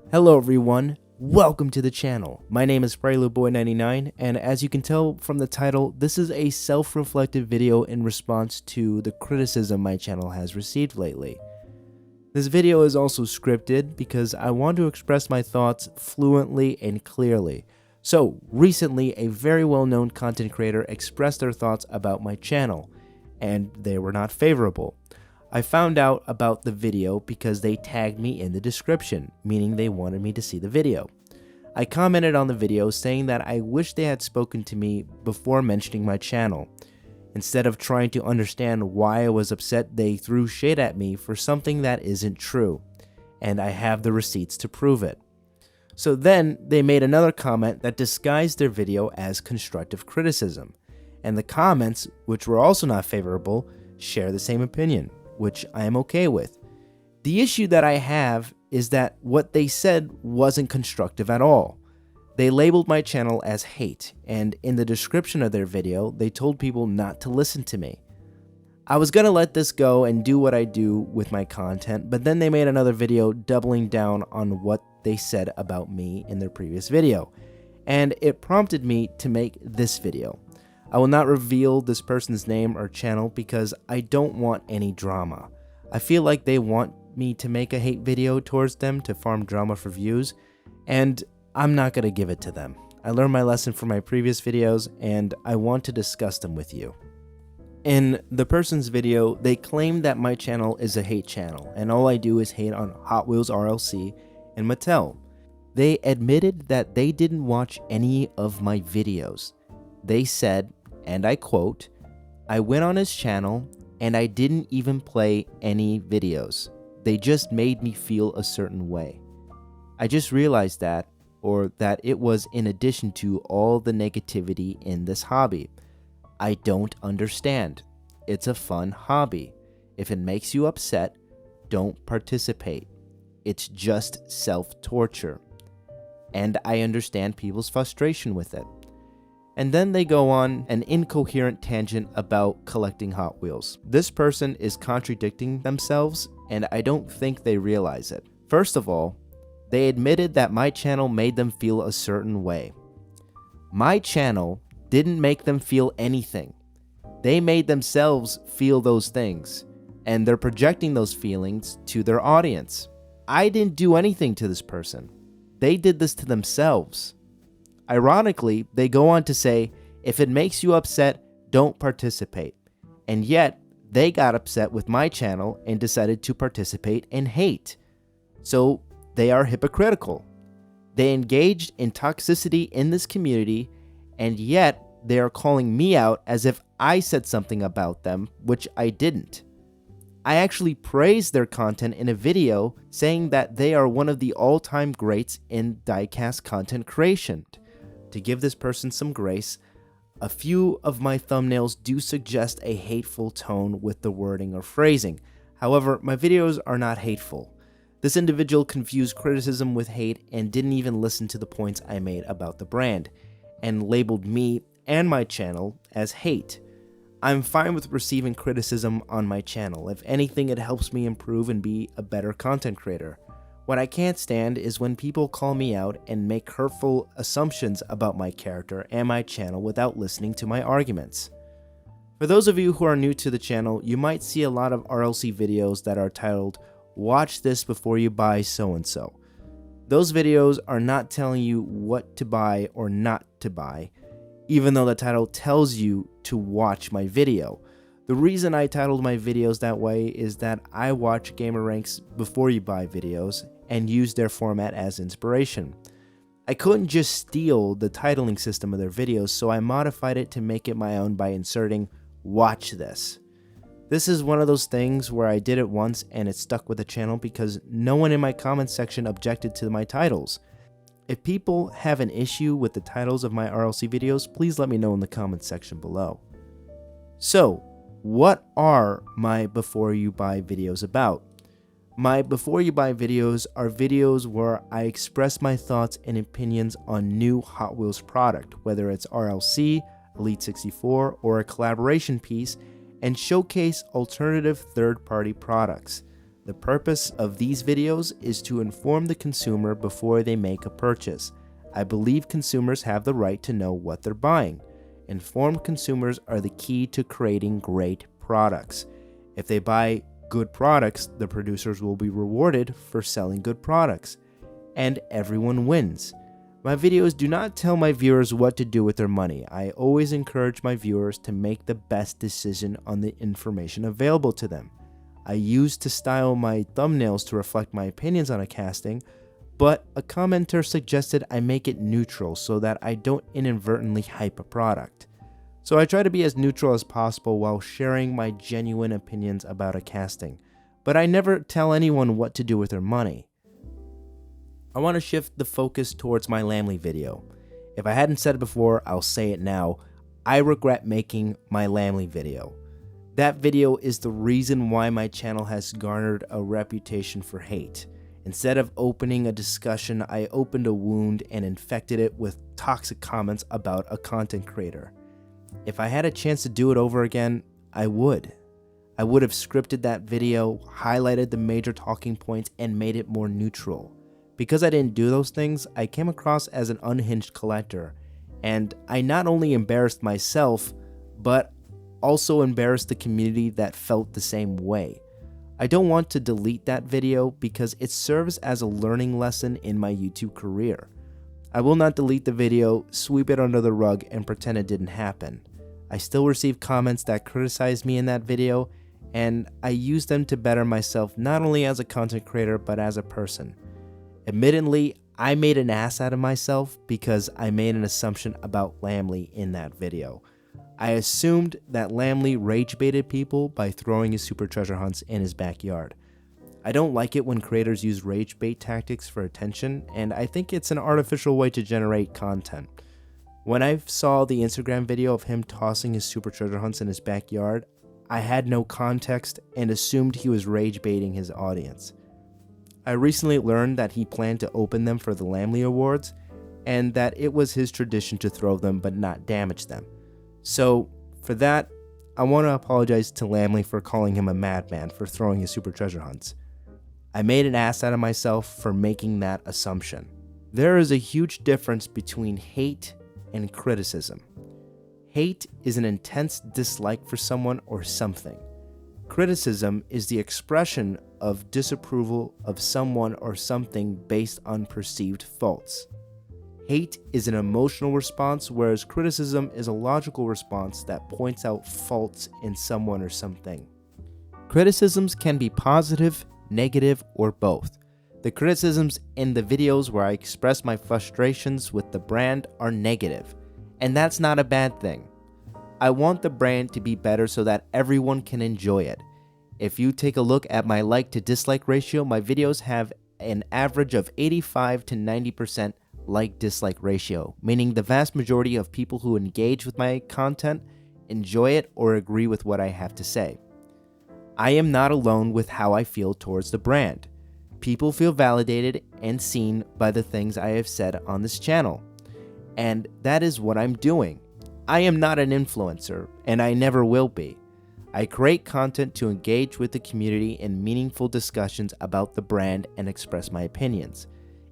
Hello everyone, welcome to the channel. My name is PreludeBoy99 and as you can tell from the title, this is a self-reflective video in response to the criticism my channel has received lately. This video is also scripted because I want to express my thoughts fluently and clearly. So recently a very well-known content creator expressed their thoughts about my channel and they were not favorable. I found out about the video because they tagged me in the description, meaning they wanted me to see the video. I commented on the video saying that I wish they had spoken to me before mentioning my channel. Instead of trying to understand why I was upset, they threw shade at me for something that isn't true, and I have the receipts to prove it. So then they made another comment that disguised their video as constructive criticism, and the comments, which were also not favorable, share the same opinion, which I am okay with. The issue that I have is that what they said wasn't constructive at all. They labeled my channel as hate, and in the description of their video, they told people not to listen to me. I was gonna let this go and do what I do with my content, but then they made another video doubling down on what they said about me in their previous video, and it prompted me to make this video. I will not reveal this person's name or channel because I don't want any drama. I feel like they want me to make a hate video towards them to farm drama for views, and I'm not going to give it to them. I learned my lesson from my previous videos and I want to discuss them with you. In the person's video, they claim that my channel is a hate channel and all I do is hate on Hot Wheels RLC and Mattel. They admitted that they didn't watch any of my videos. They said, and I quote, "I went on his channel and I didn't even play any videos. They just made me feel a certain way." I just realized that, or that it was in addition to all the negativity in this hobby. I don't understand. It's a fun hobby. If it makes you upset, don't participate. It's just self-torture. And I understand people's frustration with it. And then they go on an incoherent tangent about collecting Hot Wheels. This person is contradicting themselves, and I don't think they realize it. First of all, they admitted that my channel made them feel a certain way. My channel didn't make them feel anything. They made themselves feel those things, and they're projecting those feelings to their audience. I didn't do anything to this person. They did this to themselves. Ironically, they go on to say, if it makes you upset, don't participate. And yet, they got upset with my channel and decided to participate in hate. So, they are hypocritical. They engaged in toxicity in this community, and yet, they are calling me out as if I said something about them, which I didn't. I actually praised their content in a video saying that they are one of the all-time greats in diecast content creation. To give this person some grace, a few of my thumbnails do suggest a hateful tone with the wording or phrasing. However, my videos are not hateful. This individual confused criticism with hate and didn't even listen to the points I made about the brand, and labeled me and my channel as hate. I'm fine with receiving criticism on my channel. If anything, it helps me improve and be a better content creator. What I can't stand is when people call me out and make hurtful assumptions about my character and my channel without listening to my arguments. For those of you who are new to the channel, you might see a lot of RLC videos that are titled, "Watch this before you buy so-and-so." Those videos are not telling you what to buy or not to buy, even though the title tells you to watch my video. The reason I titled my videos that way is that I watch Gameranx before you buy videos and use their format as inspiration. I couldn't just steal the titling system of their videos, so I modified it to make it my own by inserting "watch this." This is one of those things where I did it once and it stuck with the channel because no one in my comment section objected to my titles. If people have an issue with the titles of my RLC videos, please let me know in the comment section below. So, what are my before you buy videos about? My before you buy videos are videos where I express my thoughts and opinions on new Hot Wheels product, whether it's RLC, Elite 64, or a collaboration piece, and showcase alternative third-party products. The purpose of these videos is to inform the consumer before they make a purchase. I believe consumers have the right to know what they're buying. Informed consumers are the key to creating great products. If they buy good products, the producers will be rewarded for selling good products, and everyone wins. My videos do not tell my viewers what to do with their money. I always encourage my viewers to make the best decision on the information available to them. I used to style my thumbnails to reflect my opinions on a casting, but a commenter suggested I make it neutral so that I don't inadvertently hype a product. So I try to be as neutral as possible while sharing my genuine opinions about a casting, but I never tell anyone what to do with their money. I want to shift the focus towards my Lamley video. If I hadn't said it before, I'll say it now. I regret making my Lamley video. That video is the reason why my channel has garnered a reputation for hate. Instead of opening a discussion, I opened a wound and infected it with toxic comments about a content creator. If I had a chance to do it over again, I would. I would have scripted that video, highlighted the major talking points, and made it more neutral. Because I didn't do those things, I came across as an unhinged collector, and I not only embarrassed myself, but also embarrassed the community that felt the same way. I don't want to delete that video because it serves as a learning lesson in my YouTube career. I will not delete the video, sweep it under the rug, and pretend it didn't happen. I still receive comments that criticize me in that video, and I use them to better myself not only as a content creator but as a person. Admittedly, I made an ass out of myself because I made an assumption about Lamley in that video. I assumed that Lamley rage baited people by throwing his super treasure hunts in his backyard. I don't like it when creators use rage bait tactics for attention, and I think it's an artificial way to generate content. When I saw the Instagram video of him tossing his super treasure hunts in his backyard, I had no context and assumed he was rage baiting his audience. I recently learned that he planned to open them for the Lamley Awards, and that it was his tradition to throw them but not damage them. So, for that, I want to apologize to Lamley for calling him a madman for throwing his super treasure hunts. I made an ass out of myself for making that assumption. There is a huge difference between hate and criticism. Hate is an intense dislike for someone or something. Criticism is the expression of disapproval of someone or something based on perceived faults. Hate is an emotional response, whereas criticism is a logical response that points out faults in someone or something. Criticisms can be positive, negative, or both. The criticisms in the videos where I express my frustrations with the brand are negative, and that's not a bad thing. I want the brand to be better so that everyone can enjoy it. If you take a look at my like to dislike ratio, my videos have an average of 85 to 90% like-dislike ratio, meaning the vast majority of people who engage with my content enjoy it or agree with what I have to say. I am not alone with how I feel towards the brand. People feel validated and seen by the things I have said on this channel, and that is what I'm doing. I am not an influencer, and I never will be. I create content to engage with the community in meaningful discussions about the brand and express my opinions.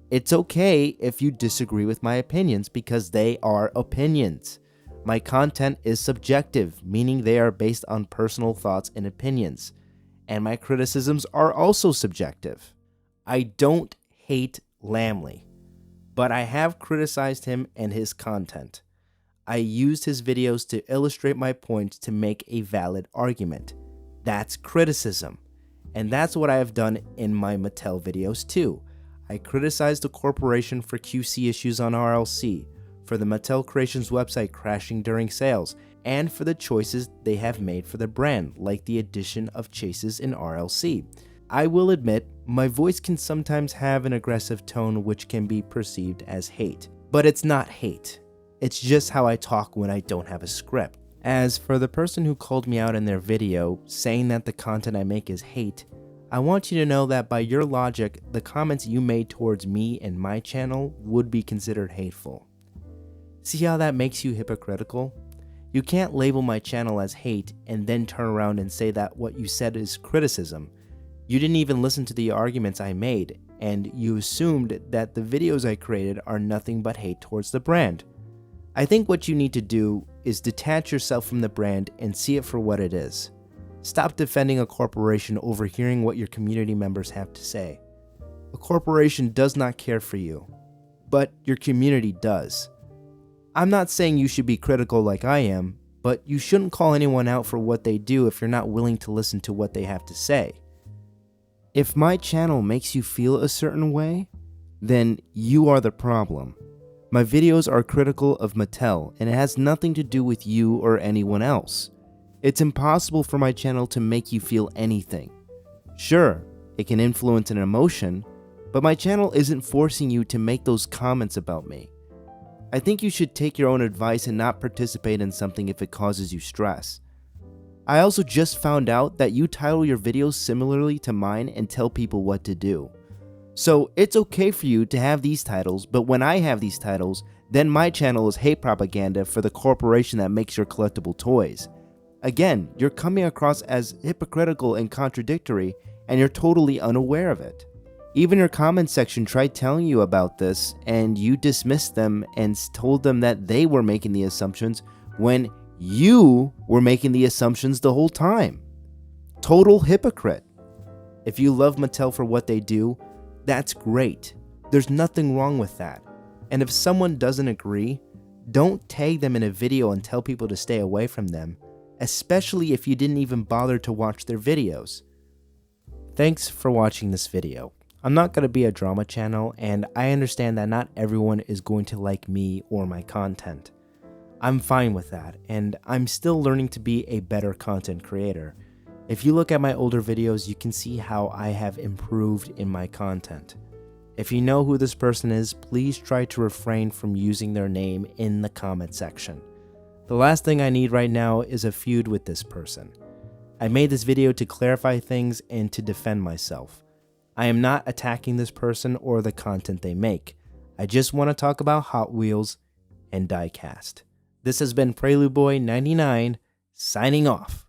It's okay if you disagree with my opinions because they are opinions. My content is subjective, meaning they are based on personal thoughts and opinions. And my criticisms are also subjective. I don't hate Lamley, but I have criticized him and his content. I used his videos to illustrate my points to make a valid argument. That's criticism. And that's what I have done in my Mattel videos too. I criticized the corporation for QC issues on RLC, for the Mattel Creations website crashing during sales, and for the choices they have made for the brand, like the addition of chases in RLC. I will admit, my voice can sometimes have an aggressive tone which can be perceived as hate. But it's not hate. It's just how I talk when I don't have a script. As for the person who called me out in their video, saying that the content I make is hate, I want you to know that by your logic, the comments you made towards me and my channel would be considered hateful. See how that makes you hypocritical? You can't label my channel as hate and then turn around and say that what you said is criticism. You didn't even listen to the arguments I made, and you assumed that the videos I created are nothing but hate towards the brand. I think what you need to do is detach yourself from the brand and see it for what it is. Stop defending a corporation over hearing what your community members have to say. A corporation does not care for you, but your community does. I'm not saying you should be critical like I am, but you shouldn't call anyone out for what they do if you're not willing to listen to what they have to say. If my channel makes you feel a certain way, then you are the problem. My videos are critical of Mattel, and it has nothing to do with you or anyone else. It's impossible for my channel to make you feel anything. Sure, it can influence an emotion, but my channel isn't forcing you to make those comments about me. I think you should take your own advice and not participate in something if it causes you stress. I also just found out that you title your videos similarly to mine and tell people what to do. So it's okay for you to have these titles, but when I have these titles, then my channel is hate propaganda for the corporation that makes your collectible toys. Again, you're coming across as hypocritical and contradictory, and you're totally unaware of it. Even your comment section tried telling you about this, and you dismissed them and told them that they were making the assumptions when you were making the assumptions the whole time. Total hypocrite. If you love Mattel for what they do, that's great. There's nothing wrong with that. And if someone doesn't agree, don't tag them in a video and tell people to stay away from them, especially if you didn't even bother to watch their videos. Thanks for watching this video. I'm not going to be a drama channel, and I understand that not everyone is going to like me or my content. I'm fine with that, and I'm still learning to be a better content creator. If you look at my older videos, you can see how I have improved in my content. If you know who this person is, please try to refrain from using their name in the comment section. The last thing I need right now is a feud with this person. I made this video to clarify things and to defend myself. I am not attacking this person or the content they make. I just want to talk about Hot Wheels and diecast. This has been PreludeBoy99 signing off.